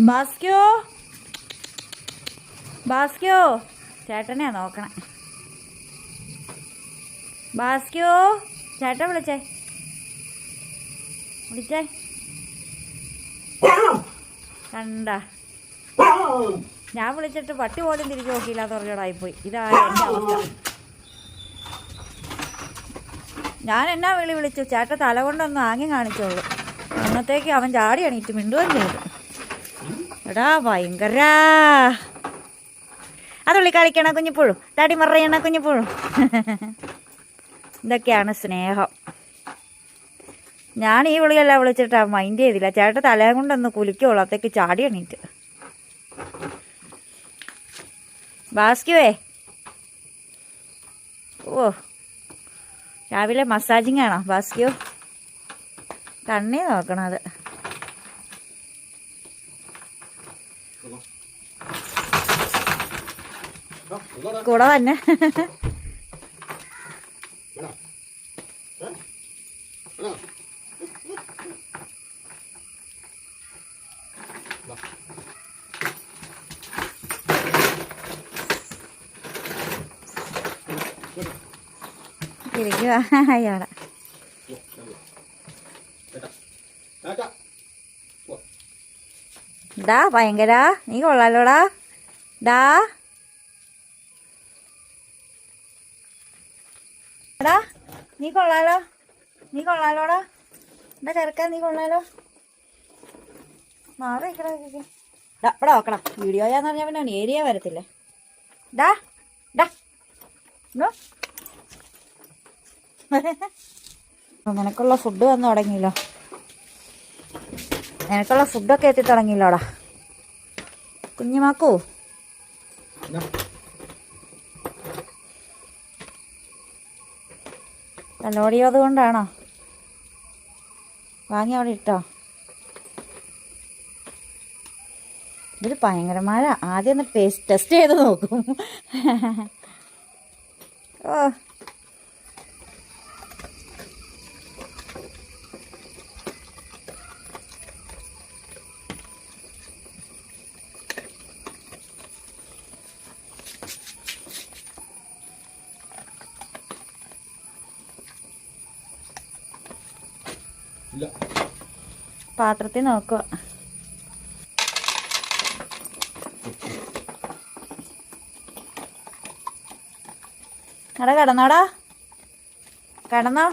ബാസ്ക്യോ ബാസ്ക്യോ ചേട്ടനെയാ നോക്കണേ. ബാസ്ക്യോ ചേട്ടൻ വിളിച്ചേ കണ്ട. ഞാൻ വിളിച്ചിട്ട് പട്ടി പോലും തിരിച്ചു നോക്കിയില്ല, തുറകടായിപ്പോയി. ഇതാണ് എൻ്റെ അവസ്ഥ. ഞാൻ എന്നാ വിളിച്ചു, ചേട്ടൻ തല കൊണ്ടൊന്ന് ആംഗ്യം കാണിച്ചോളൂ. അന്നത്തേക്ക് അവൻ ചാടി എണീറ്റ് മിണ്ടുകയും ചെയ്തു. എടാ ഭയങ്കര അതുള്ളി കളിക്കണ കുഞ്ഞിപ്പോഴും തടി മറയണ കുഞ്ഞിപ്പോഴും. ഇതൊക്കെയാണ് സ്നേഹം. ഞാൻ ഈ വിളിയെല്ലാം വിളിച്ചിട്ട് മൈൻഡ് ചെയ്തില്ല. ചേട്ടൻ തലയും കൊണ്ടൊന്ന് കുലിക്കോളൂ, അത്തേക്ക് ചാടി എണീറ്റ്. ബാസ്ക്യുവേ, ഓ രാവിലെ മസാജിങ് ആണോ ബാസ്ക്യു? കണ്ണി നോക്കണത്. കൂടെ തന്നെ ഇരിക്കുക അയാളെ. ഡാ ഭയങ്കര നീ കൊള്ളാലോടാ. ഡാ എടാ നീ കൊള്ളാലോടാ. എന്താ ചെറുക്കാൻ നീ കൊള്ളാലോ. മാറി ഇവിടെ നോക്കണം. വീഡിയോയാന്ന് പറഞ്ഞാൽ പിന്നെ ഏരിയ വരത്തില്ലേ. ഡാ ഡാ നിനക്കുള്ള ഫുഡ് വന്നു തുടങ്ങിയല്ലോ. നിനക്കുള്ള ഫുഡൊക്കെ എത്തി തുടങ്ങിയില്ലോടാ കുഞ്ഞുമാക്കൂ. തലോടിയത് കൊണ്ടാണോ വാങ്ങി അവിടെ ഇട്ടോ? ഇതൊരു ഭയങ്കരമായ ആദ്യം ഒന്ന് ടെസ്റ്റ് ചെയ്ത് നോക്കും. ഓ പാത്രത്തിൽ നോക്കുക. അവിടെ കിടന്നോടാ, കിടന്നോ.